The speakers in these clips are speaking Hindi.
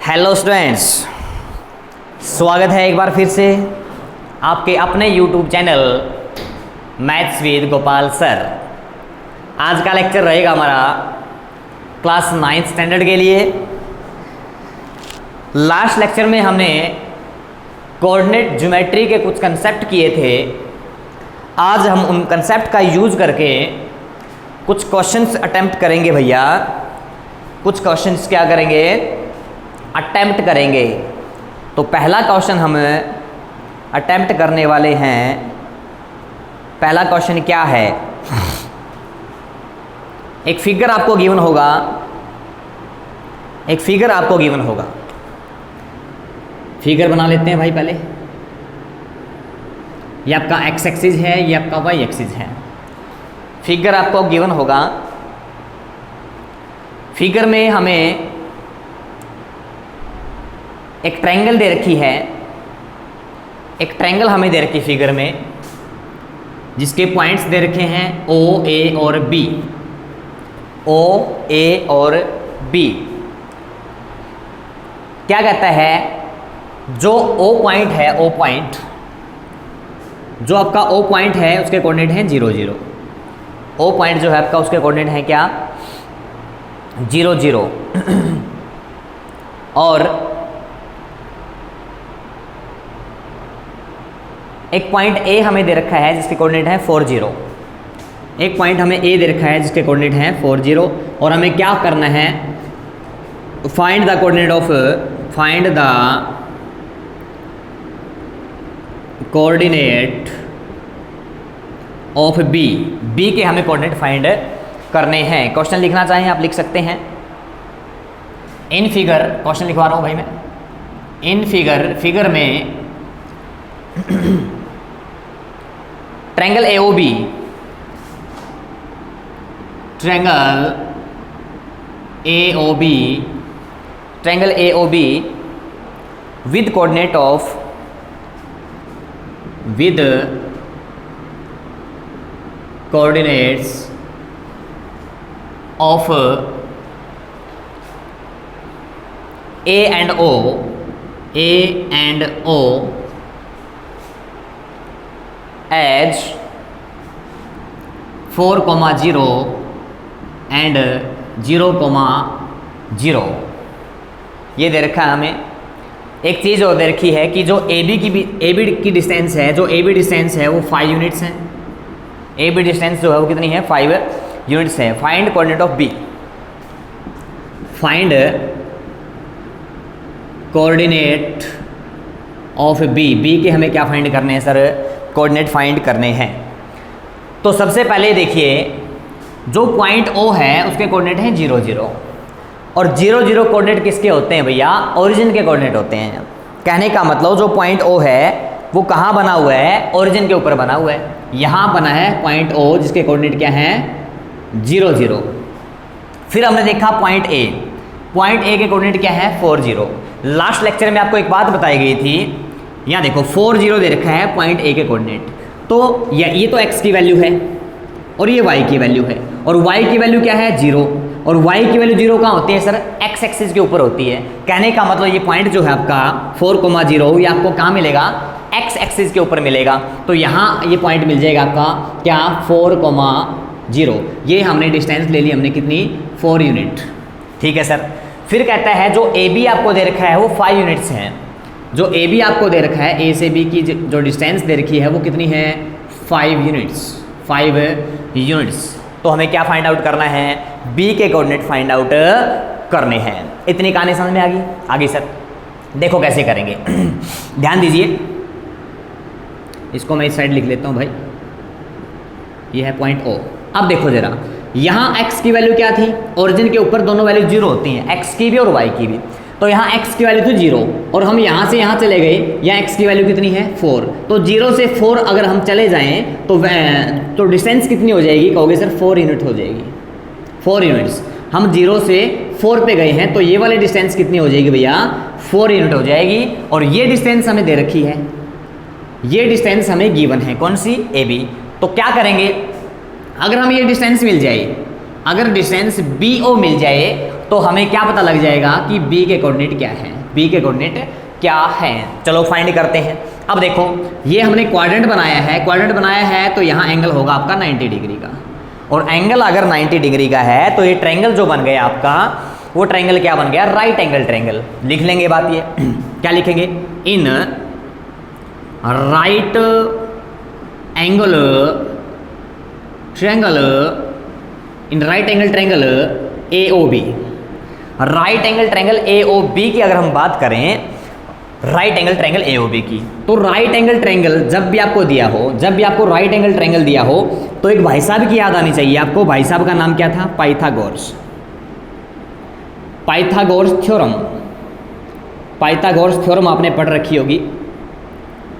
हेलो स्टूडेंट्स, स्वागत है एक बार फिर से आपके अपने YouTube channel maths with Gopal sir. आज का लेक्चर रहेगा हमारा क्लास 9th स्टैंडर्ड के लिए। लास्ट लेक्चर में हमने कोऑर्डिनेट ज्योमेट्री के कुछ कंसेप्ट किए थे। आज हम उन कंसेप्ट का यूज़ करके कुछ क्वेश्चंस अटेम्प्ट करेंगे भैया। कुछ क्वेश्चंस क्या करेंगे? अटेम्प्ट करेंगे। तो पहला क्वेश्चन हम अटेम्प्ट करने वाले हैं। पहला क्वेश्चन क्या है? एक फिगर आपको गिवन होगा, एक फिगर आपको गिवन होगा। फिगर बना लेते हैं भाई पहले। ये आपका एक्स एक्सिस है, ये आपका वाई एक्सिस है। फिगर आपको गिवन होगा। फिगर में हमें एक ट्रायंगल दे रखी है। एक ट्रायंगल हमें दे रखी फिगर में, जिसके पॉइंट्स दे रखे हैं ओ, ए और बी। ओ, ए और बी। क्या कहता है? जो ओ पॉइंट है, ओ पॉइंट, जो आपका ओ पॉइंट है उसके कोऑर्डिनेट हैं 0 0। ओ पॉइंट जो है आपका उसके कोऑर्डिनेट हैं क्या? 0 0। और एक पॉइंट ए हमें दे रखा है जिसके कोऑर्डिनेट है 4 0। एक पॉइंट हमें ए दे रखा है जिसके कोऑर्डिनेट हैं 4 0। और हमें क्या करना है? Find the coordinate of B. B के हमें कोऑर्डिनेट फाइंड करने हैं। क्वेश्चन लिखना चाहें आप लिख सकते हैं। इन फिगर, क्वेश्चन लिखवा रहा हूँ भाई मैं। इन फिगर में triangle AOB, triangle AOB with coordinate of coordinates of A and O as 4, 0 and 0, 0। ये दे रखा है हमें। एक चीज़ और दे रखी है कि जो AB की डिस्टेंस है, जो AB डिस्टेंस है वो 5 यूनिट्स हैं। AB डिस्टेंस जो है वो कितनी है? 5 यूनिट्स है। Find coordinate of B। Find coordinate of B के हमें क्या फाइंड करने हैं सर? कोऑर्डिनेट फाइंड करने हैं। तो सबसे पहले देखिए, जो पॉइंट O है उसके कोऑर्डिनेट हैं 0 0। और 0 0 कोऑर्डिनेट किसके होते हैं भैया? ओरिजिन के कोऑर्डिनेट होते हैं। कहने का मतलब जो पॉइंट O है वो कहाँ बना हुआ है? ओरिजिन के ऊपर बना हुआ है। यहाँ बना है पॉइंट O जिसके कोऑर्डिनेट क्या हैं? 0 0। फिर हमने देखा पॉइंट A। पॉइंट A के कोऑर्डिनेट क्या है? 4 0। लास्ट लेक्चर में आपको एक बात बताई गई थी। यहाँ देखो 4 0 दे रखा है पॉइंट A के कोऑर्डिनेट। तो ये तो x की वैल्यू है और ये y की वैल्यू है। और y की वैल्यू क्या है? 0। और y की वैल्यू 0 कहाँ होती है सर? x एक्सिस के ऊपर होती है। कहने का मतलब ये पॉइंट जो है आपका 4, 0 ये आपको कहाँ मिलेगा? x एक्सिस के ऊपर मिलेगा। तो यहाँ ये पॉइंट मिल जाएगा आपका क्या? 4, 0। ये हमने डिस्टेंस ले ली, हमने कितनी? 4 यूनिट। ठीक है सर। फिर कहता है जो AB आपको दे रखा है वो 5 यूनिट्स हैं। जो AB आपको दे रखा है, A से B की जो डिस्टेंस दे रखी है वो कितनी है? 5 यूनिट्स। 5 यूनिट्स। तो हमें क्या फाइंड आउट करना है? B के कोऑर्डिनेट फाइंड आउट करने हैं। इतनी कहानी समझ में आ गई? आगे सर देखो कैसे करेंगे। ध्यान दीजिए, इसको मैं इस साइड लिख लेता हूँ भाई। ये है पॉइंट O। अब देखो जरा, यहाँ x की वैल्यू क्या थी? ओरिजिन के ऊपर दोनों वैल्यू 0 होती हैं, x की भी और y की भी। तो यहाँ x की वैल्यू थी 0 और हम यहाँ से यहाँ चले गए। यहाँ x की वैल्यू कितनी है? 4। तो 0 से 4 अगर हम चले जाएं तो डिस्टेंस कितनी हो जाएगी? कहोगे सर 4 यूनिट हो जाएगी। 4 यूनिट्स। हम 0 से 4 पे गए हैं तो ये वाली डिस्टेंस कितनी हो जाएगी भैया? 4 यूनिट हो जाएगी। और ये डिस्टेंस हमें दे रखी है, ये डिस्टेंस हमें गिवन है। कौन सी? AB। तो क्या करेंगे? अगर हमें ये डिस्टेंस मिल जाए, अगर डिस्टेंस BO मिल जाए तो हमें क्या पता लग जाएगा कि बी के कोऑर्डिनेट क्या है, बी के कोऑर्डिनेट क्या है। चलो फाइंड करते हैं। अब देखो ये हमने क्वाड्रेंट बनाया है तो यहाँ एंगल होगा आपका 90 डिग्री का, और एंगल अगर 90 डिग्री का है तो ये ट्रायंगल जो बन गया आपका, वो ट्रायंगल क्या बन गया, राइट एंगल ट्रायंगल। लिख लेंगे बात ये क्या लिखेंगे, in right angle triangle, in right angle triangle AOB, right angle triangle AOB की अगर हम बात करें, राइट एंगल ट्रायंगल AOB की, तो राइट एंगल ट्रायंगल जब भी आपको दिया हो, जब भी आपको राइट एंगल ट्रायंगल दिया हो, तो एक भाई साहब की याद आनी चाहिए आपको। भाई साहब का नाम क्या था, Pythagoras, Pythagoras theorem. Pythagoras theorem आपने पढ़ रखी होगी।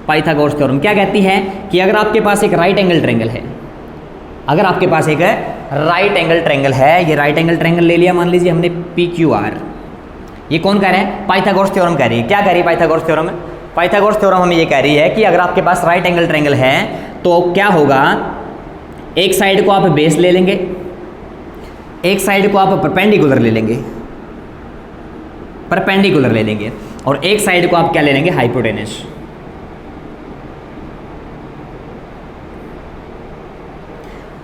पाइथागोरस थ्योरम क्या कहती है कि अगर आपके पास एक राइट एंगल ट्रायंगल है, अगर आपके पास एक राइट एंगल ट्रायंगल है, ये राइट एंगल ट्रायंगल ले लिया, मान लीजिए हमने PQR, ये कौन कह रहे हैं, पाइथागोरस थ्योरम कह रही है। क्या कह रही है पाइथागोरस थ्योरम में, पाइथागोरस थ्योरम हमें ये कह रही है कि अगर आपके पास राइट एंगल ट्रायंगल है तो क्या होगा, एक साइड को आप बेस ले लेंगे, एक साइड को आप परपेंडिकुलर ले लेंगे, परपेंडिकुलर ले लेंगे, और एक साइड को आप क्या ले लेंगे, हाइपोटेनस।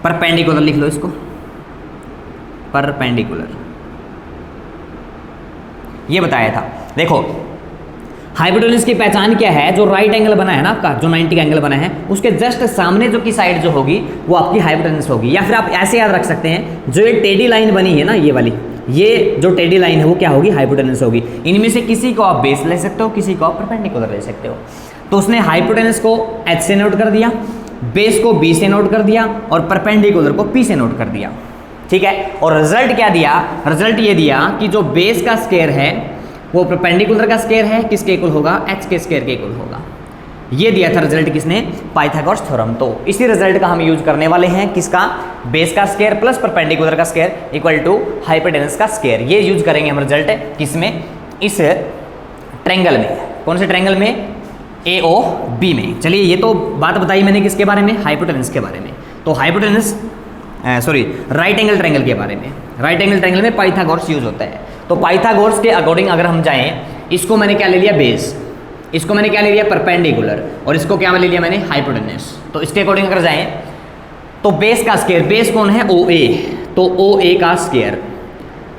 परपेंडिकुलर लिख लो इसको, परपेंडिकुलर, ये बताया था। देखो हाइपोटेनस की पहचान क्या है, जो राइट एंगल बना है ना आपका, जो 90 का एंगल बना है, उसके जस्ट सामने जो की साइड जो होगी वो आपकी हाइपोटेनस होगी। या फिर आप ऐसे याद रख सकते हैं, जो ये टेढ़ी लाइन बनी है ना, ये वाली, ये जो टेढ़ी लाइन है वो क्या होगी, हाइपोटेनस होगी। इनमें से किसी को आप बेस ले सकते हो, किसी को आप परपेंडिकुलर ले सकते हो। तो उसने हाइपोटेनस को H से नोट कर दिया, बेस को B से नोट कर दिया, और परपेंडिकुलर को P से नोट कर दिया, ठीक है। और रिजल्ट क्या दिया, रिजल्ट ये दिया कि जो बेस का स्क्वायर है वो परपेंडिकुलर का स्क्वायर है, किसके इक्वल होगा, H के स्क्वायर के इक्वल होगा। ये दिया था रिजल्ट किसने, पाइथागोरस थ्योरम। तो इसी रिजल्ट का हम यूज करने वाले हैं, किसका, बेस का स्क्वायर प्लस परपेंडिकुलर का स्क्वायर इक्वल टू हाइपोटेनस का स्क्वायर। ये यूज करेंगे हम रिजल्ट किसमें, इस ट्रायंगल में। कौन से ट्रायंगल में, AOB में। चलिए ये तो बात बताई मैंने किसके बारे में, हाइपोटेनस के बारे में। तो हाइपोटेनस राइट एंगल ट्रायंगल के बारे में। राइट एंगल ट्रायंगल में पाइथागोरस यूज होता है। तो पाइथागोरस के अकॉर्डिंग अगर हम जाएं, इसको मैंने क्या ले लिया, बेस, इसको मैंने क्या ले लिया, परपेंडिकुलर, और इसको क्या ले लिया मैंने, हाइपोटेनस। तो इसके अकॉर्डिंग अगर जाएं तो बेस का स्क्वायर, बेस कौन है, OA, तो OA का स्क्वायर,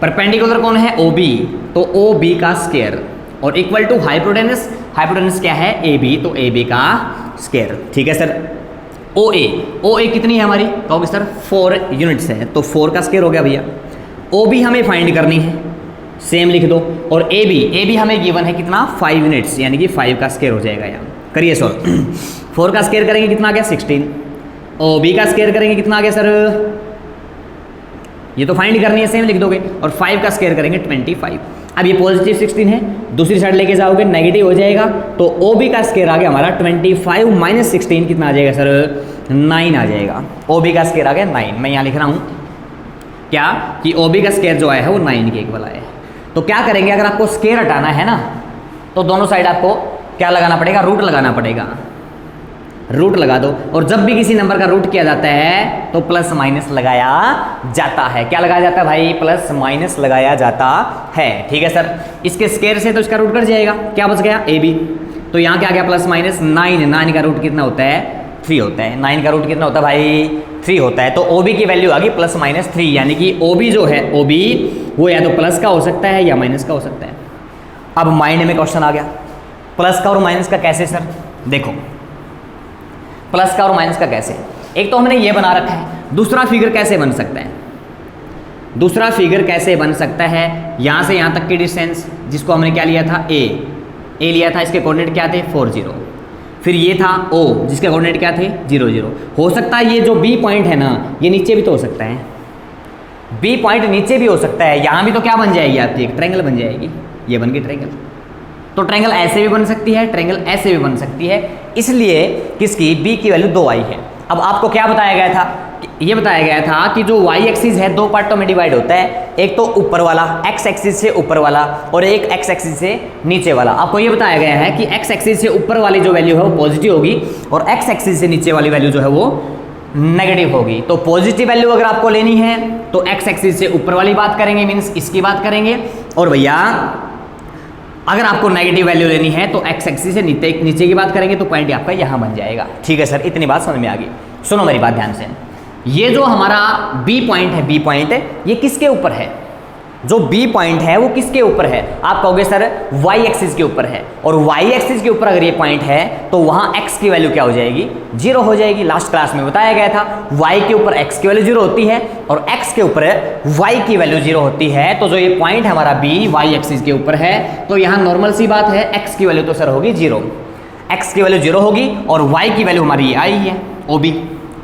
परपेंडिकुलर कौन है, OB, तो OB का स्क्वायर, और इक्वल टू हाइपोटेनस, हाइपोटेनस क्या है, AB, तो AB का स्क्वायर। ठीक है सर। OA कितनी है हमारी, कहोगे सर 4 यूनिट्स है, तो 4 का स्क्वायर हो गया भैया। OB हमें फाइंड करनी है, सेम लिख दो। और AB हमें गिवन है कितना, 5 यूनिट्स, यानी कि 5 का स्क्वायर हो जाएगा यहाँ। करिए सॉल्व। 4 का स्क्वायर करेंगे कितना आ गया, 16। OB का स्क्वायर करेंगे कितना आ गया सर, ये तो फाइंड करनी है, सेम लिख दोगे। और 5 का स्क्वायर करेंगे 25। अब ये पॉजिटिव 16 है, दूसरी साइड लेके जाओगे नेगेटिव हो जाएगा, तो OB का स्क्वायर आ गया हमारा 25 माइनस 16 कितना आ जाएगा सर, 9 आ जाएगा। OB का स्क्वायर आ गया 9। मैं यहाँ लिख रहा हूँ क्या, कि OB का स्क्वायर जो आया है वो 9 के इक्वल आया है। तो क्या करेंगे, अगर आपको स्क्वायर हटाना है ना, तो दोनों साइड आपको क्या लगाना पड़ेगा, रूट लगाना पड़ेगा, रूट लगा दो। और जब भी किसी नंबर का रूट किया जाता है तो प्लस माइनस लगाया जाता है। क्या लगाया जाता है भाई, प्लस माइनस लगाया जाता है। ठीक है सर। इसके स्क्वायर से तो इसका रूट कट जाएगा, क्या बच गया, AB। तो यहाँ क्या गया, प्लस माइनस 9। 9 का रूट कितना होता है, 3 होता है। 9 का रूट कितना होता है भाई, 3 होता है। तो OB की वैल्यू आ गई प्लस माइनस 3, यानी कि OB जो है, OB वो या तो प्लस का हो सकता है या माइनस का हो सकता है। अब माइंड में क्वेश्चन आ गया, प्लस का और माइनस का कैसे सर। देखो प्लस का और माइनस का कैसे, एक तो हमने ये बना रखा है, दूसरा फिगर कैसे बन सकता है, दूसरा फिगर कैसे बन सकता है, यहाँ से यहाँ तक की डिस्टेंस जिसको हमने क्या लिया था, A लिया था, इसके कोऑर्डिनेट क्या थे, 4 0। फिर ये था O जिसके कोऑर्डिनेट क्या थे, 0 0। हो सकता है ये जो B पॉइंट है ना, ये नीचे भी तो हो सकता है, B पॉइंट नीचे भी हो सकता है। यहाँ भी तो क्या बन जाएगी आपकी, एक ट्रायंगल बन जाएगी, ये बन गई ट्रायंगल। तो ट्रायंगल ऐसे भी बन सकती है, ट्रायंगल ऐसे भी बन सकती है, इसलिए किसकी, B की वैल्यू 2 आई है। अब आपको क्या बताया गया था, ये बताया गया था कि जो y एक्सिस है 2 पार्टों में डिवाइड होता है, एक तो ऊपर वाला x एक्सिस से ऊपर वाला और एक x एक्सिस से नीचे वाला। आपको ये बताया गया है कि x एक्सिस से ऊपर वाली जो वैल्यू है वो पॉजिटिव होगी और x एक्सिस से नीचे वाली वैल्यू जो है वो नेगेटिव होगी। तो पॉजिटिव वैल्यू अगर आपको लेनी है तो एक्स एक्सिस से ऊपर वाली बात करेंगे, मीन्स इसकी बात करेंगे। और भैया अगर आपको नेगेटिव वैल्यू लेनी है तो एक्स एक्सिस से नीचे की बात करेंगे, तो पॉइंट आपका यहाँ बन जाएगा। ठीक है सर, इतनी बात समझ में आ गई। सुनो मेरी बात ध्यान से, ये जो हमारा बी पॉइंट है, बी पॉइंट ये किसके ऊपर है? जो बी पॉइंट है वो किसके ऊपर है? आप कहोगे सर वाई एक्सिस के ऊपर है। और वाई एक्सिस के ऊपर अगर ये पॉइंट है तो वहां एक्स की वैल्यू क्या हो जाएगी? 0 हो जाएगी। लास्ट क्लास में बताया गया था, वाई के ऊपर एक्स की वैल्यू 0 होती है और एक्स के ऊपर वाई की वैल्यू 0 होती है। तो जो ये पॉइंट हमारा बी वाई एक्सिस के ऊपर है, तो यहाँ नॉर्मल सी बात है, एक्स की वैल्यू तो सर होगी 0, एक्स की वैल्यू 0 होगी और वाई की वैल्यू हमारी ये आई है ओ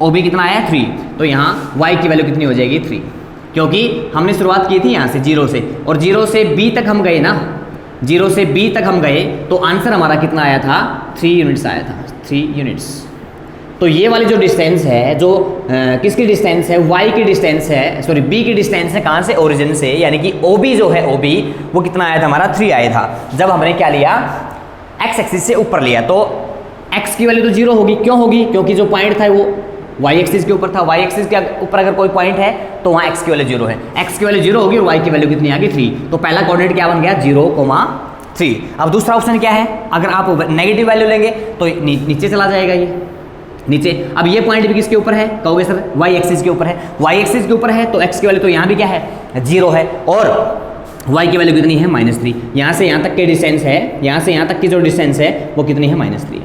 बी कितना आया? 3। तो यहाँ वाई की वैल्यू कितनी हो जाएगी? 3, क्योंकि हमने शुरुआत की थी यहाँ से 0 से, और 0 से b तक हम गए ना, 0 से b तक हम गए, तो आंसर हमारा कितना आया था? 3 यूनिट्स आया था, 3 यूनिट्स। तो ये वाली जो डिस्टेंस है, जो किसकी डिस्टेंस है? y की डिस्टेंस है, सॉरी b की डिस्टेंस है। कहाँ से? ओरिजिन से, यानी कि OB जो है, OB वो कितना आया था हमारा? 3 आया था, जब हमने क्या लिया? x एक्सिस से ऊपर लिया। तो x की वैल्यू तो 0 होगी। क्यों होगी? क्योंकि जो पॉइंट था वो वाई एक्सिस के ऊपर था। वाई एक्सिस के ऊपर अगर कोई पॉइंट है तो वहाँ एक्स की वैल्यू 0 है, एक्स की वैल्यू 0 होगी और वाई की वैल्यू कितनी आ गई? 3। तो पहला कोऑर्डिनेट क्या बन गया? 0,3। अब दूसरा ऑप्शन क्या है? अगर आप नेगेटिव वैल्यू लेंगे तो नीचे चला जाएगा ये नीचे। अब ये पॉइंट भी किसके ऊपर है? कहोगे सर वाई एक्सिस के ऊपर है। वाई एक्सिस के ऊपर है तो एक्स की वैल्यू तो यहाँ भी क्या है? 0 है, और y की वैल्यू कितनी है? -3। यहाँ से यहाँ तक की डिस्टेंस है, यहाँ से यहाँ तक की जो डिस्टेंस है वो कितनी है? -3।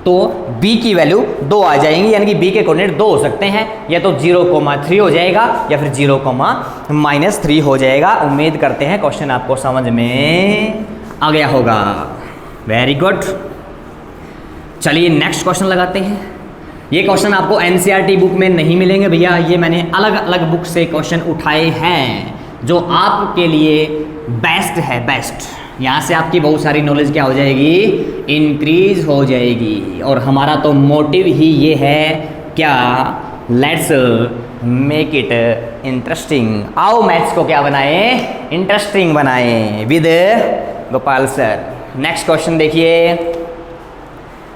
तो b की वैल्यू 2 आ जाएंगी, यानी कि b के कोऑर्डिनेट 2 हो सकते हैं, या तो 0,3 हो जाएगा या फिर 0,-3 हो जाएगा। उम्मीद करते हैं क्वेश्चन आपको समझ में आ गया होगा। Very good. चलिए नेक्स्ट क्वेश्चन लगाते हैं। ये क्वेश्चन आपको NCERT बुक में नहीं मिलेंगे भैया, ये मैंने अलग अलग बुक से क्वेश्चन उठाए हैं जो आपके लिए बेस्ट है, बेस्ट। यहाँ से आपकी बहुत सारी नॉलेज क्या हो जाएगी? इंक्रीज हो जाएगी। और हमारा तो मोटिव ही ये है, क्या? Let's make it interesting. आओ मैथ्स को क्या बनाएं? इंटरेस्टिंग बनाएं with Gopal sir. Next question देखिए,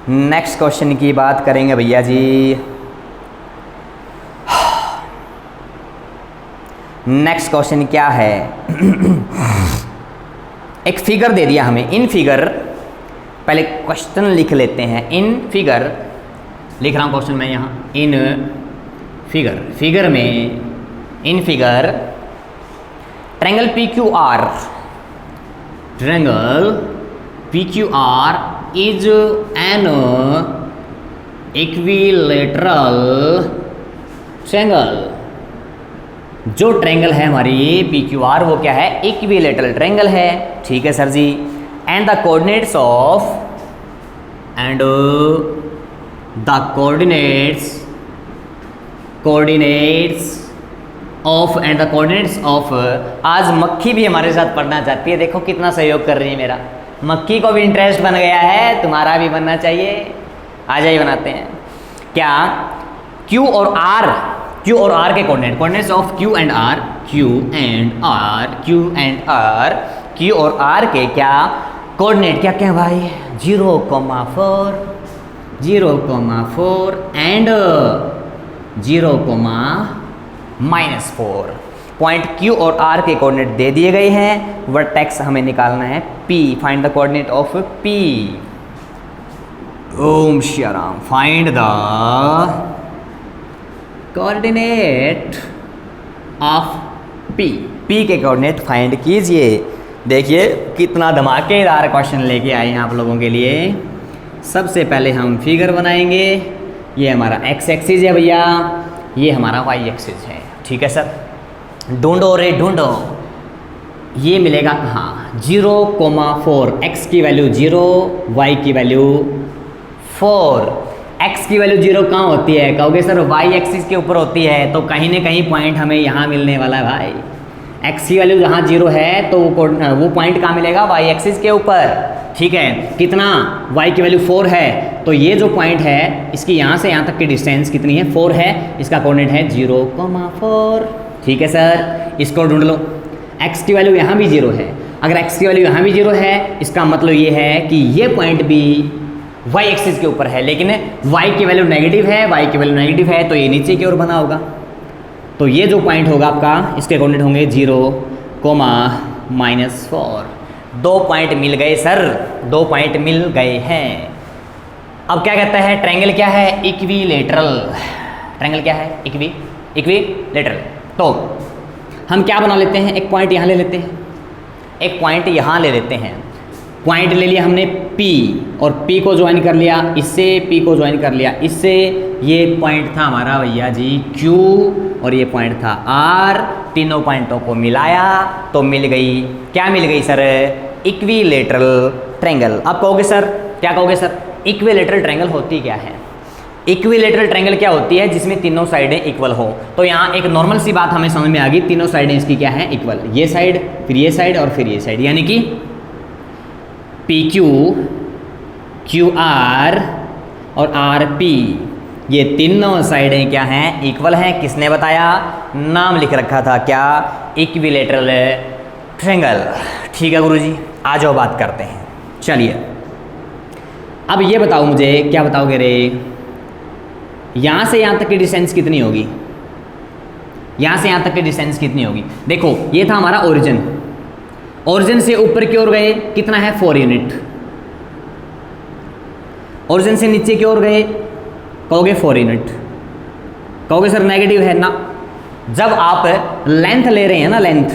नेक्स्ट क्वेश्चन की बात करेंगे भैया जी। नेक्स्ट क्वेश्चन क्या है? एक फिगर दे दिया हमें। इन फिगर, पहले क्वेश्चन लिख लेते हैं। इन फिगर लिख रहा हूँ क्वेश्चन में यहाँ। इन फिगर, फिगर में, in figure triangle PQR, triangle PQR is an equilateral triangle. जो ट्रायंगल है हमारी PQR वो क्या है? इक्विलेटरल ट्रायंगल है। ठीक है sir ji. And the coordinates of, and the coordinates of, and the coordinates of. आज मक्खी भी हमारे साथ पढ़ना चाहती है, देखो कितना सहयोग कर रही है मेरा। मक्खी को भी इंटरेस्ट बन गया है, तुम्हारा भी बनना चाहिए। आ जाइए बनाते हैं। क्या? Q और R के coordinates of Q and R, Q और R के क्या कोऑर्डिनेट क्या क्या भाई? 0,4 एंड 0,-4। पॉइंट Q और R के कोऑर्डिनेट दे दिए गए हैं। वर्टेक्स हमें निकालना है P। Find the coordinate of P। Om Shri Ram. Find the coordinate of P। P के कोऑर्डिनेट फाइंड कीजिए। देखिए कितना धमाकेदार क्वेश्चन लेके आए हैं आप लोगों के लिए। सबसे पहले हम फिगर बनाएंगे। ये हमारा x एक्सिस है भैया, ये हमारा y एक्सिस है। ठीक है सर। ढूंढो रे ढूंढो, ये मिलेगा कहाँ? 0,4। x की वैल्यू 0, y की वैल्यू 4। x की वैल्यू 0 कहाँ होती है? कहोगे सर y एक्सिस के ऊपर होती है, तो कहीं ना कहीं पॉइंट हमें यहाँ मिलने वाला है भाई। x की वैल्यू जहाँ 0 है तो वो पॉइंट कहाँ मिलेगा? y एक्सिस के ऊपर। ठीक है। कितना? y की वैल्यू 4 है, तो ये जो पॉइंट है इसकी यहाँ से यहाँ तक की डिस्टेंस कितनी है? 4 है। इसका कोऑर्डिनेट है 0,4। ठीक है सर। इसको ढूंढ लो। x की वैल्यू यहाँ भी 0 है। अगर x की वैल्यू यहाँ भी 0 है, इसका मतलब ये है कि ये पॉइंट भी y एक्सिस के ऊपर है, लेकिन y की वैल्यू नेगेटिव है, y की वैल्यू नेगेटिव है, तो ये नीचे की ओर बना होगा। तो ये जो पॉइंट होगा आपका, इसके कोऑर्डिनेट होंगे 0,-4। 2 पॉइंट मिल गए सर, 2 पॉइंट मिल गए हैं। अब क्या कहता है, ट्रायंगल क्या है, इक्विलेटरल। ट्रायंगल क्या है, इक्विलेटरल। तो हम क्या बना लेते हैं, एक पॉइंट यहाँ ले लेते हैं, एक पॉइंट यहाँ ले लेते हैं। पॉइंट ले लिया हमने P, और P को ज्वाइन कर लिया इससे, P को ज्वाइन कर लिया इससे। ये पॉइंट था हमारा भैया जी Q, और ये पॉइंट था R। तीनों पॉइंटों को मिलाया तो मिल गई, क्या मिल गई सर, इक्विलेटरल ट्रायंगल। आप कहोगे सर, क्या कहोगे सर, इक्विलेटरल ट्रायंगल होती क्या है? इक्विलेटरल ट्रायंगल क्या होती है, जिसमें तीनों साइडें इक्वल हो। तो यहाँ एक नॉर्मल सी बात हमें समझ में आ गई, तीनों साइडें इसकी क्या है, इक्वल। ये साइड, फिर ये साइड, और फिर ये साइड, यानी कि PQ, QR और RP, ये तीनों साइडें क्या हैं, इक्वल हैं। किसने बताया, नाम लिख रखा था क्या, इक्विलेटरल ट्रायंगल। ठीक है गुरुजी, आ जाओ बात करते हैं। चलिए अब ये बताओ मुझे, क्या बताओगे रे, यहाँ से यहाँ तक की डिस्टेंस कितनी होगी, यहाँ से यहाँ तक की डिस्टेंस कितनी होगी। देखो ये था हमारा ओरिजिन, ओरिजिन से ऊपर की ओर गए कितना है, 4 यूनिट। ओरिजिन से नीचे की ओर गए, कहोगे 4 यूनिट। कहोगे सर नेगेटिव है ना। जब आप लेंथ ले रहे हैं ना, लेंथ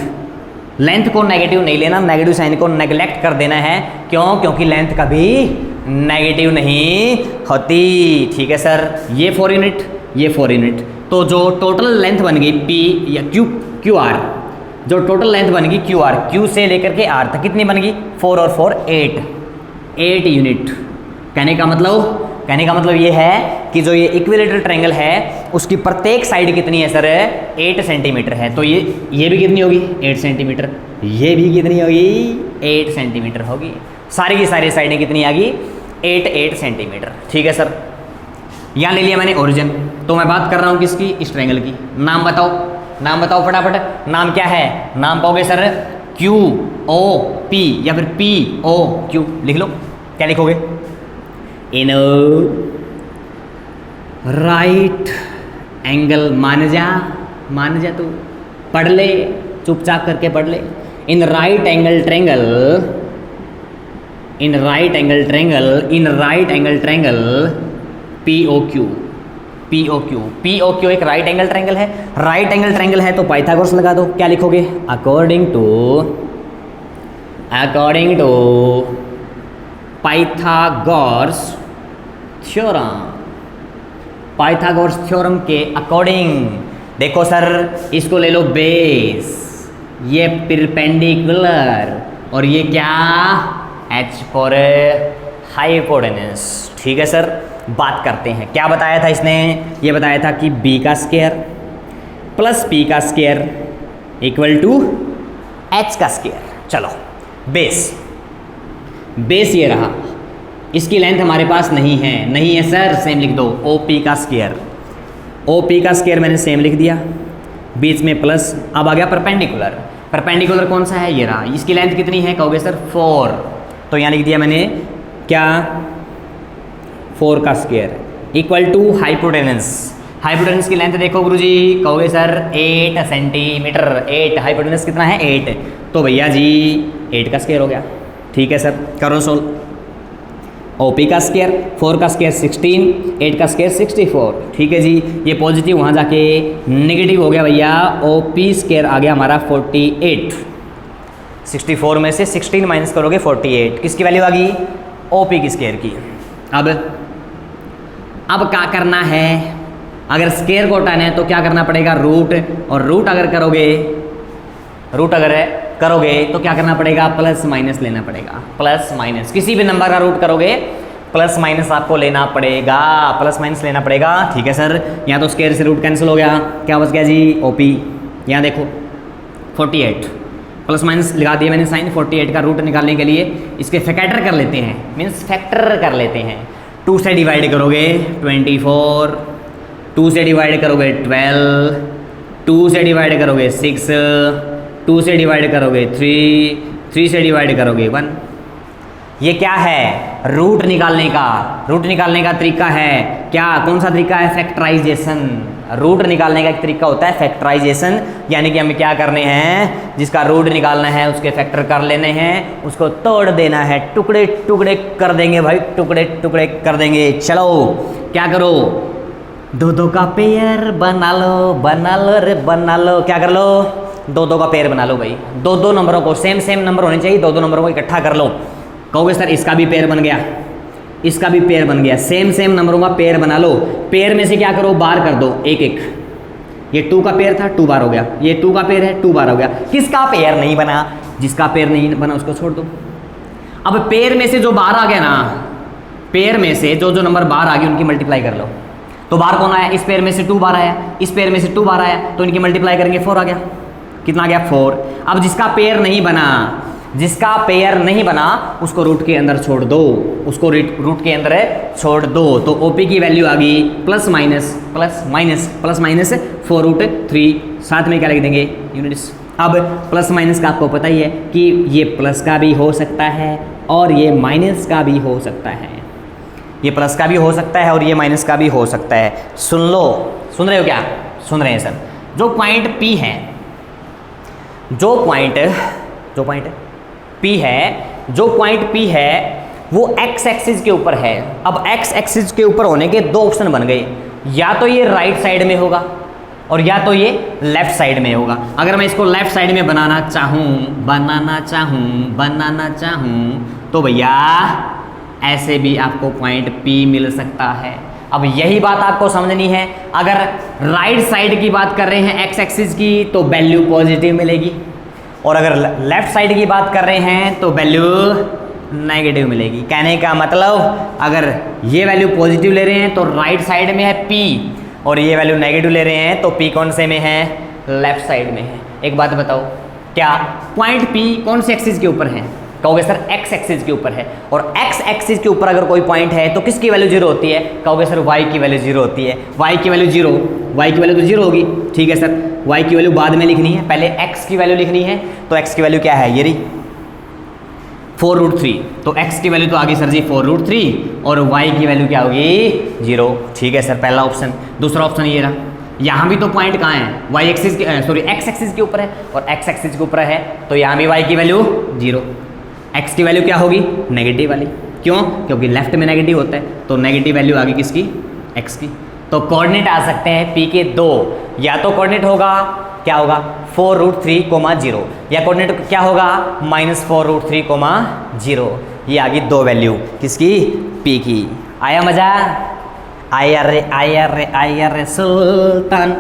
को नेगेटिव नहीं लेना, नेगेटिव साइन को नेग्लेक्ट कर देना है। क्यों, क्योंकि लेंथ कभी नेगेटिव नहीं होती। ठीक है सर, ये 4 यूनिट, ये 4 यूनिट, तो जो टोटल लेंथ बन गई P या QR, जो टोटल लेंथ बन गई QR, Q से लेकर के R तक कितनी बन गई, 4 और 4 8 यूनिट। कहने का मतलब ये है कि जो ये इक्विलेटरल ट्रायंगल है उसकी प्रत्येक साइड कितनी है सर, 8 सेंटीमीटर है। तो ये भी कितनी होगी, 8 सेंटीमीटर। ये भी कितनी होगी, 8 सेंटीमीटर होगी। सारी की सारी साइडें कितनी आ गई, 8 सेंटीमीटर। ठीक है सर, यहाँ ले लिया मैंने ओरिजिन। तो मैं बात कर रहा हूँ किसकी, इस ट्रायंगल की। नाम बताओ फटाफट, नाम क्या है। नाम कहोगे सर QOP या फिर POQ, लिख लो। क्या लिखोगे, इन राइट एंगल, मान जा तू, पढ़ ले, चुपचाप करके पढ़ ले। In right angle triangle POQ एक राइट एंगल ट्रायंगल है। राइट एंगल ट्रायंगल है तो पाइथागोरस लगा दो। क्या लिखोगे, अकॉर्डिंग टू पाइथागोरस थ्योरम के अकॉर्डिंग। देखो सर, इसको ले लो बेस, ये परपेंडिकुलर, और ये क्या, H फॉर हाइपोटेनस। ठीक है सर, बात करते हैं। क्या बताया था इसने, ये बताया था कि B का स्क्वायर प्लस P का स्क्वायर इक्वल टू H का स्क्वायर। चलो बेस ये रहा, इसकी लेंथ हमारे पास नहीं है सर, सेम लिख दो। OP का स्क्वायर मैंने सेम लिख दिया, बीच में प्लस। अब आ गया परपेंडिकुलर कौन सा है, ये रहा। इसकी लेंथ कितनी है, कहोगे सर 4, तो यहाँ लिख दिया मैंने क्या, 4 का स्क्वायर इक्वल टू हाइपोटेनस की लेंथ देखो गुरुजी, कहोगे सर 8 सेंटीमीटर। 8 हाइपोटेनस कितना है, 8, तो भैया जी 8 का स्क्वायर हो गया। ठीक है सर, करो सोल्व। OP का स्क्वायर, 4 का स्क्वायर 16, 8 का स्क्वायर 64। ठीक है जी, ये पॉजिटिव वहाँ जाके नेगेटिव हो गया भैया। OP स्क्वायर आ गया हमारा 48। 64 में से 16 माइनस करोगे 48, किसकी वैल्यू आ गई, OP की स्क्वायर की। अब क्या करना है, अगर स्क्वायर को हटाना है तो क्या करना पड़ेगा, रूट, और रूट अगर करोगे तो क्या करना पड़ेगा, प्लस माइनस लेना पड़ेगा। प्लस माइनस, किसी भी नंबर का रूट करोगे प्लस माइनस आपको लेना पड़ेगा, ठीक है सर। यहाँ तो स्क्वायर से रूट कैंसिल हो गया, क्या बच गया जी, OP। यहाँ देखो 48, प्लस माइनस लगा दिया मैंने साइन। 48 का रूट निकालने के लिए इसके फैक्टर कर लेते हैं, मीन्स फैक्टर कर लेते हैं। 2 से डिवाइड करोगे 24, 2 से डिवाइड करोगे 12, 2 से डिवाइड करोगे 6, 2 से डिवाइड करोगे 3, 3 से डिवाइड करोगे 1। ये क्या है, रूट निकालने का। रूट निकालने का तरीका है क्या, कौन सा तरीका है, फैक्टराइजेशन। रूट निकालने का एक तरीका होता है फैक्टराइजेशन, यानी कि हमें क्या करने हैं, जिसका रूट निकालना है उसके फैक्टर कर लेने हैं, उसको तोड़ देना है, टुकड़े टुकड़े कर देंगे भाई, टुकड़े टुकड़े कर देंगे। चलो क्या करो, दो दो का पेयर बना लो रे बना लो, क्या कर लो, दो दो का पेयर बना लो भाई। दो दो नंबरों को, सेम सेम नंबर होने चाहिए, दो दो नंबरों को इकट्ठा कर लो। कहोगे सर इसका भी पेयर बन गया, इसका भी पेयर बन गया, सेम सेम नंबरों का पेयर बना लो। पेयर में से क्या करो, बार कर दो एक एक। ये 2 का पेयर था, 2 बार हो गया, ये 2 का पेयर है, 2 बार हो गया। किसका पेयर नहीं बना, जिसका पेयर नहीं बना उसको छोड़ दो। अब पेयर में से जो बाहर आ गया ना, पेयर में से जो जो नंबर बाहर आ गए उनकी मल्टीप्लाई कर लो। तो बाहर कौन आया, इस पेयर में से 2 बार आया, इस पेयर में से 2 बार आया, तो इनकी मल्टीप्लाई करेंगे 4 आ गया। कितना आ गया, 4। अब जिसका पेयर नहीं बना, जिसका पेयर नहीं बना उसको रूट के अंदर छोड़ दो, उसको रूट के अंदर छोड़ दो। तो ओपी की वैल्यू आ गई plus minus plus minus plus minus 4√3, साथ में क्या लिख देंगे, यूनिट्स। अब प्लस माइनस का आपको पता ही है कि ये प्लस का भी हो सकता है और ये माइनस का भी हो सकता है, ये प्लस का भी हो सकता है और ये माइनस का भी हो सकता है। सुन लो, सुन रहे हो क्या, सुन रहे हैं सर। जो पॉइंट P है, जो पॉइंट P है, जो पॉइंट P है वो x एक्सिस के ऊपर है। अब x एक्सिस के ऊपर होने के 2 ऑप्शन बन गए, या तो ये राइट साइड में होगा और या तो ये लेफ्ट साइड में होगा। अगर मैं इसको लेफ्ट साइड में बनाना चाहूँ तो भैया ऐसे भी आपको पॉइंट P मिल सकता है। अब यही बात आपको समझनी है, अगर राइट साइड की बात कर रहे हैं x एक्सिस की तो वैल्यू पॉजिटिव मिलेगी, और अगर लेफ्ट साइड की बात कर रहे हैं तो वैल्यू नेगेटिव मिलेगी। कहने का मतलब अगर ये वैल्यू पॉजिटिव ले रहे हैं तो राइट साइड में है P, और ये वैल्यू नेगेटिव ले रहे हैं तो P कौन से में है, लेफ्ट साइड में है। एक बात बताओ, क्या पॉइंट P कौन से एक्सिस के ऊपर है, कहोगे सर x एक्सिस के ऊपर है। और x एक्सिस के ऊपर अगर कोई पॉइंट है तो किसकी वैल्यू 0 होती है, कहोगे सर y की वैल्यू 0 होती है। y की वैल्यू 0, y की वैल्यू तो 0 होगी, ठीक है सर। y की वैल्यू बाद में लिखनी है, पहले x की वैल्यू लिखनी है। तो x की वैल्यू क्या है, ये रही 4√3। तो x की वैल्यू तो आ गई सर जी 4√3 और y की वैल्यू क्या होगी, 0, ठीक है सर, पहला ऑप्शन। दूसरा ऑप्शन ये रहा, यहाँ भी तो पॉइंट कहाँ है, y एक्सिस के x एक्सिस के ऊपर है और x एक्सिस के ऊपर है, तो यहाँ भी y की वैल्यू 0, x की वैल्यू क्या होगी, नेगेटिव वाली। क्यों, क्योंकि लेफ्ट में नेगेटिव होता है, तो नेगेटिव वैल्यू आ गई किसकी, x की। तो कोऑर्डिनेट आ सकते हैं P के 2, या तो कोऑर्डिनेट होगा क्या होगा 4√3, 0, या कोऑर्डिनेट क्या होगा -4√3, 0। ये आ गई 2 वैल्यू किसकी, P की। आया मजा, आया रे सुल्तान।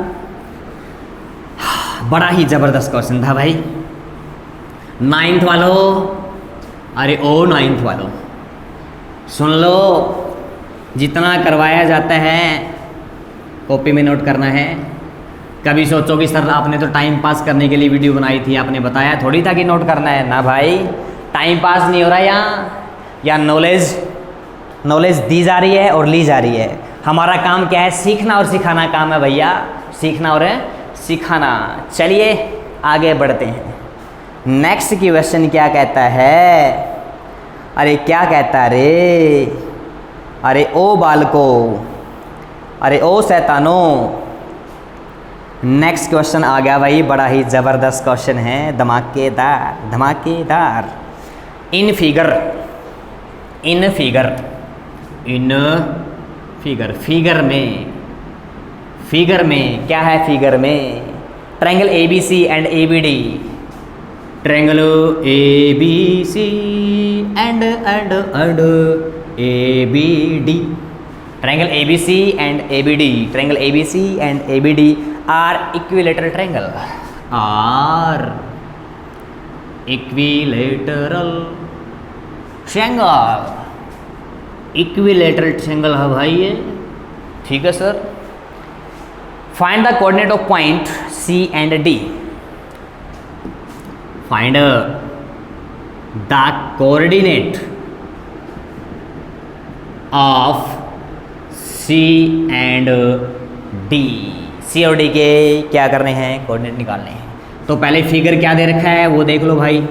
बड़ा ही जबरदस्त क्वेश्चन था भाई। 9th वालों, अरे ओ 9th वालों सुन लो, जितना करवाया जाता है कॉपी में नोट करना है। कभी सोचो कि सर आपने तो टाइम पास करने के लिए वीडियो बनाई थी, आपने बताया थोड़ी था कि नोट करना है ना भाई। टाइम पास नहीं हो रहा यहाँ नॉलेज दी जा रही है और ली जा रही है। हमारा काम क्या है, सीखना और सिखाना काम है भैया, सीखना और सिखाना। चलिए आगे बढ़ते हैं। नेक्स्ट क्वेश्चन क्या कहता है, अरे क्या कहता रे, अरे ओ बालको, अरे ओ शैतानो। नेक्स्ट क्वेश्चन आ गया भाई, बड़ा ही ज़बरदस्त क्वेश्चन है, धमाकेदार। इन फिगर में क्या है, फिगर में triangle ABC and ABD, triangle ABC and ABD, triangle ABC and ABD, triangle ABC and ABD are equilateral triangle, are equilateral triangle, equilateral triangle है भाई ये, ठीक है sir. Find the coordinate of point C and D, find the coordinate of C and D, C और D के क्या करने हैं, कोऑर्डिनेट निकालने हैं। तो पहले फिगर क्या दे रखा है वो देख लो भाई।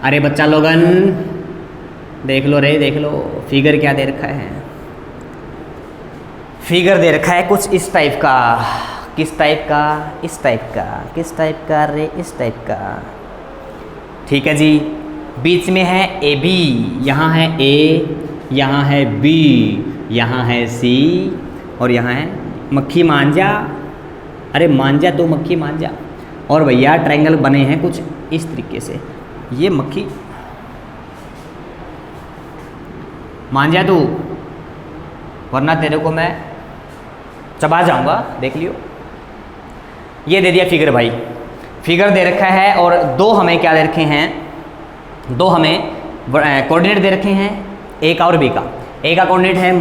अरे बच्चा लोगन देख लो रे, देख लो फिगर क्या दे रखा है। फिगर दे रखा है कुछ इस टाइप का। किस टाइप का? इस टाइप का। किस टाइप का रे? इस टाइप का। ठीक है जी। बीच में है ए बी, यहाँ है ए, यहाँ है बी, यहाँ है सी, और यहाँ है मक्खी मांझा। अरे मांझा तो मक्खी मांझा। और भैया ट्रायंगल बने हैं कुछ इस तरीके से। ये मक्खी मांझा तू, वरना तेरे को मैं चबा जाऊंगा, देख लियो। ये दे दिया फिगर भाई, फिगर दे रखा है। और दो हमें क्या दे रखे हैं? दो हमें कोऑर्डिनेट दे रखे हैं, ए का और बी का। ए का कोऑर्डिनेट है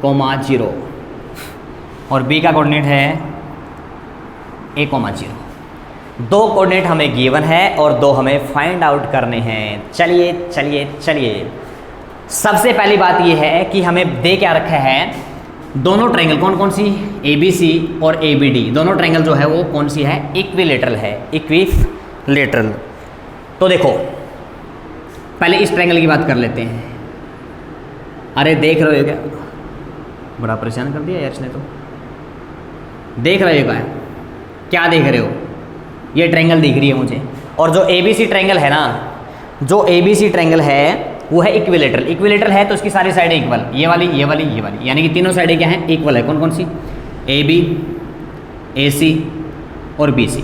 -a,0 और बी का कोऑर्डिनेट है a,0। दो कोऑर्डिनेट हमें गिवन है और दो हमें फाइंड आउट करने हैं। चलिए चलिए चलिए, सबसे पहली बात यह है कि हमें दे क्या रखा है, दोनों ट्रायंगल कौन कौन सी, ABC और ABD, दोनों ट्रायंगल जो है वो कौन सी है, इक्विलेटरल है, इक्विलेटरल। तो देखो पहले इस ट्रायंगल की बात कर लेते हैं। अरे देख रहे हो क्या, बड़ा परेशान कर दिया यार इसने तो। देख रहे हो क्या देख रहे हो? ये ट्रायंगल दिख रही है मुझे, और जो ABC ट्रायंगल है ना, जो ABC ट्रायंगल है वो है इक्विलेटरल। इक्विलेटरल है तो उसकी सारी साइडें इक्वल, ये वाली, ये वाली, ये वाली, यानी कि तीनों साइडें क्या हैं, इक्वल है। कौन कौन सी? AB, AC और BC,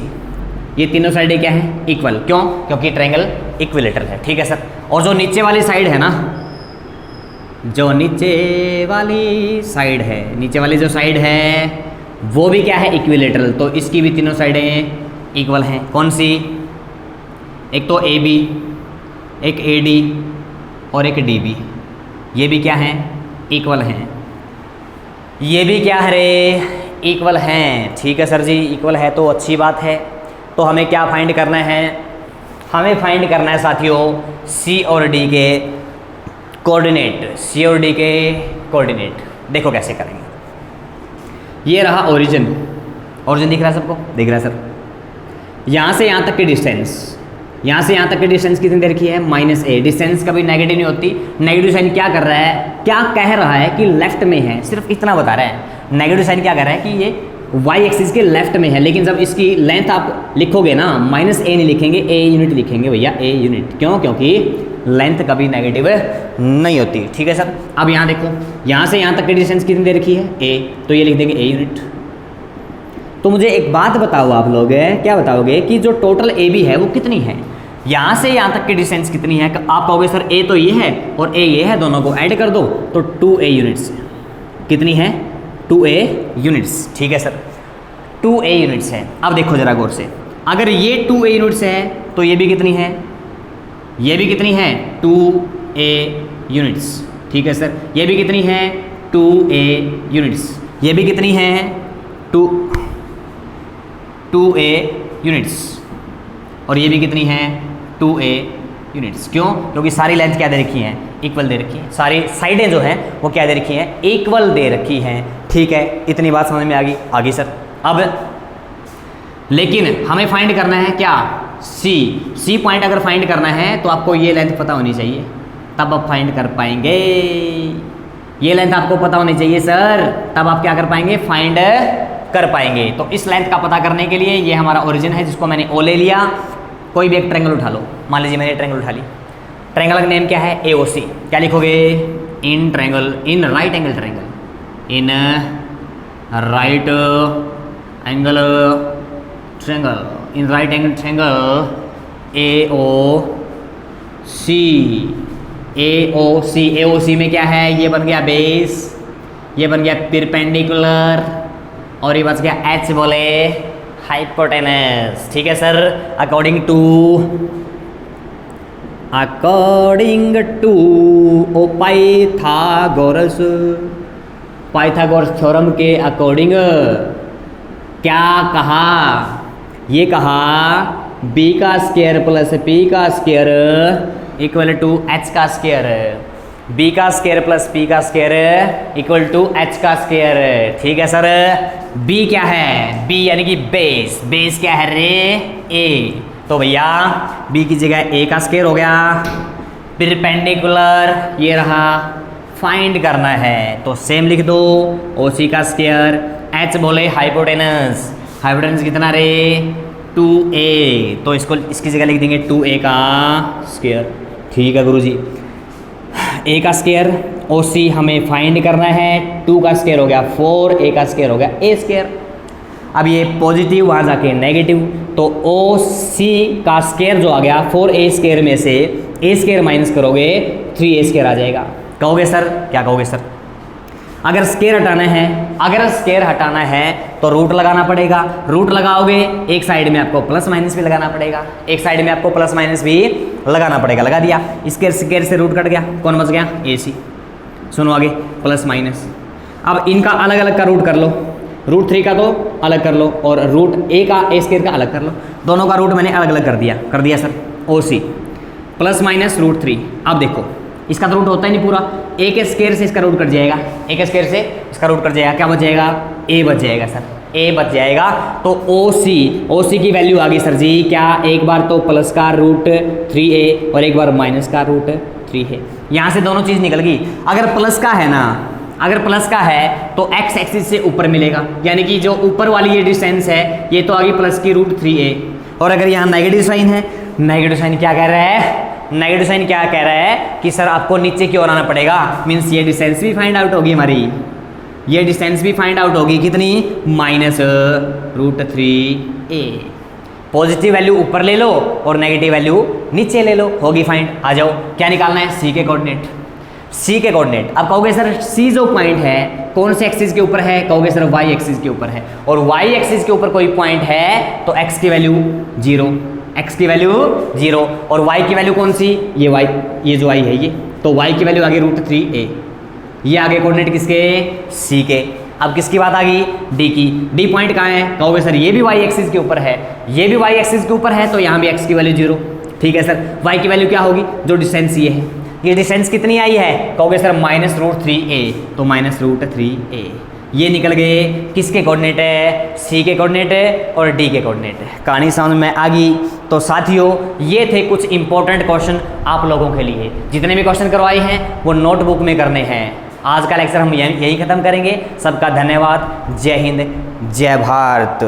ये तीनों साइडें क्या हैं, इक्वल। क्यों? क्योंकि ट्रायंगल इक्विलेटरल है। ठीक है सर। और जो नीचे वाली साइड है ना, जो नीचे वाली साइड है, नीचे वाली जो साइड है वो भी क्या है, इक्विलेटरल। तो इसकी भी तीनों साइडें इक्वल हैं। कौन सी? एक तो AB, एक AD और एक DB, ये भी क्या हैं, इक्वल हैं। ये भी क्या है रे, इक्वल हैं। ठीक है सर जी, इक्वल है तो अच्छी बात है। तो हमें क्या फाइंड करना है? हमें फाइंड करना है साथियों C और D के कोऑर्डिनेट। C और D के कोऑर्डिनेट देखो कैसे करेंगे। ये रहा ओरिजिन, ओरिजिन दिख रहा है सबको? दिख रहा है सर। यहाँ से यहाँ तक की डिस्टेंस, यहाँ से यहाँ तक की डिस्टेंस कितनी दे रखी है, -a। डिस्टेंस कभी नेगेटिव नहीं होती। नेगेटिव साइन क्या कर रहा है, क्या कह रहा है कि लेफ्ट में है, सिर्फ इतना बता रहा है। नेगेटिव साइन क्या कह रहा है कि ये y एक्सिस के लेफ्ट में है। लेकिन जब इसकी लेंथ आप लिखोगे ना, -a नहीं लिखेंगे, a यूनिट लिखेंगे भैया, a यूनिट। क्यों? क्योंकि लेंथ कभी नेगेटिव नहीं होती। ठीक है सर। अब यहाँ देखो, यहाँ से यहाँ तक की डिस्टेंस कितनी दे रखी है, a, तो ये लिख देंगे a यूनिट। तो मुझे एक बात बताओ आप लोग, क्या बताओगे कि जो टोटल AB है वो कितनी है? यहाँ से यहाँ तक की डिस्टेंस कितनी है? आप कहोगे सर A तो ये है और A ये है, दोनों को ऐड कर दो तो 2A यूनिट्स। कितनी है? 2A units. ठीक है सर, 2A यूनिट्स है। अब देखो जरा गौर से, अगर ये 2A यूनिट्स है तो ये भी कितनी है, ये भी कितनी है, 2A यूनिट्स। ठीक है सर। ये भी कितनी है, 2A यूनिट्स। ये भी कितनी है, 2A यूनिट्स। और ये भी कितनी है, 2A यूनिट्स। क्यों? क्योंकि सारी लेंथ क्या दे रखी है, इक्वल दे रखी है। सारी साइडें जो हैं वो क्या दे रखी हैं, इक्वल दे रखी हैं। ठीक है, इतनी बात समझ में आ गई सर। अब लेकिन हमें फाइंड करना है क्या, C पॉइंट अगर फाइंड करना है तो आपको ये लेंथ पता होनी चाहिए, तब आप फाइंड कर पाएंगे। ये लेंथ आपको पता होनी चाहिए सर, तब आप क्या कर पाएंगे, फाइंड कर पाएंगे। तो इस लेंथ का पता करने के लिए ये हमारा ओरिजिन है, जिसको मैंने O ले लिया। कोई भी एक ट्रायंगल उठा लो, मान लीजिए मैंने ट्रायंगल उठा ली। ट्रायंगल का नेम क्या है, AOC। क्या लिखोगे, in triangle, in right angle triangle, in right angle triangle, in right angle triangle AOC में क्या है, ये बन गया बेस, ये बन गया परपेंडिकुलर, और ये बच गया H बोले हाइपोटेनस। ठीक है sir. According to Pythagoras theorem के अकॉर्डिंग क्या कहा, ये कहा b का स्क्वायर प्लस p का स्क्वायर इक्वल टू h का स्क्वायर, b का स्क्वायर प्लस p का स्क्वायर इक्वल टू h का स्क्वायर। ठीक है सर। b क्या है, b यानी कि बेस, बेस क्या है रे, a। तो भैया b की जगह a का स्क्वायर हो गया, परपेंडिकुलर ये रहा, फाइंड करना है तो सेम लिख दो OC का स्क्वायर, H बोले हाइपोटेनस, हाइपोटेनस कितना रे 2a, तो इसको इसकी जगह लिख देंगे 2a का स्क्वायर। ठीक है गुरुजी, a का स्क्वायर OC हमें फाइंड करना है, 2 का स्क्वायर हो गया 4, a का स्क्वायर हो गया a स्क्वायर। अब ये पॉजिटिव वहाँ जाके नेगेटिव, तो OC का स्क्वायर जो आ गया 4a स्क्वायर में से a स्क्वायर माइनस करोगे 3a स्क्वायर आ जाएगा। कहोगे सर, क्या कहोगे सर? अगर स्क्वायर हटाना है तो रूट लगाना पड़ेगा, रूट लगाओगे एक साइड में आपको प्लस माइनस भी लगाना पड़ेगा, एक साइड में आपको प्लस माइनस भी लगाना पड़ेगा। लगा दिया, स्क्वायर से रूट कट गया, कौन बच गया AC। सुनो आगे, प्लस माइनस। अब इनका अलग अलग का रूट कर लो, रूट 3 का तो अलग कर लो और रूट a का a स्क्वायर का अलग कर लो, दोनों का रूट मैंने अलग अलग कर दिया sir. OC plus minus root 3। अब देखो इसका तो रूट होता ही नहीं पूरा, a के स्क्वायर से इसका रूट कट जाएगा, a के स्क्वायर से इसका रूट कट जाएगा, क्या बच जाएगा? a बच जाएगा सर, a बच जाएगा। तो OC की वैल्यू आ गई सर जी क्या? एक बार तो प्लस का रूट 3a और एक बार माइनस का रूट 3 है। यहाँ से दोनों चीज़ निकल गई। अगर प्लस का है ना, अगर प्लस का है तो x एक्सिस से ऊपर मिलेगा, यानी कि जो ऊपर वाली ये डिस्टेंस है ये तो आ गई प्लस की रूट 3a। और अगर यहाँ नेगेटिव साइन है, नेगेटिव साइन क्या कह रहा है? नेगेटिव साइन क्या कह रहा है कि सर आपको नीचे की ओर आना पड़ेगा, मीन्स ये डिस्टेंस भी फाइंड आउट होगी हमारी, ये डिस्टेंस भी फाइंड आउट होगी कितनी? Minus root 3a। Positive value ऊपर ले लो और नेगेटिव वैल्यू नीचे ले लो, होगी फाइंड। आ जाओ, क्या निकालना है? C के कोऑर्डिनेट, C के कोऑर्डिनेट। अब कहोगे सर C जो पॉइंट है कौन से एक्सिस के ऊपर है? कहोगे सर Y एक्सिस के ऊपर है, और Y एक्सिस के ऊपर कोई पॉइंट है तो x की वैल्यू 0, x की वैल्यू 0 और y की वैल्यू कौन सी? ये y, ये जो y है ये, तो y की वैल्यू आगे रूट 3a। ये आगे कोऑर्डिनेट किसके? C के। अब किसकी बात आ गई? D की। D पॉइंट कहाँ है? कहोगे सर ये भी y एक्सिस के ऊपर है, ये भी y एक्सिस के ऊपर है, तो यहाँ भी x की वैल्यू 0। ठीक है सर, y की वैल्यू क्या होगी? जो डिस्टेंस ये है, ये डिस्टेंस कितनी आई है? कहोगे सर माइनस रूट 3a, तो माइनस रूट 3a। ये निकल गए किसके कोऑर्डिनेट है? C के कोऑर्डिनेट है और D के कोऑर्डिनेट है। कहानी समझ में आ गई? तो साथियों ये थे कुछ इंपॉर्टेंट क्वेश्चन आप लोगों के लिए, जितने भी क्वेश्चन करवाए हैं वो नोटबुक में करने हैं। आज का लेक्चर हम यहीं ख़त्म करेंगे। सबका धन्यवाद। जय हिंद, जय भारत।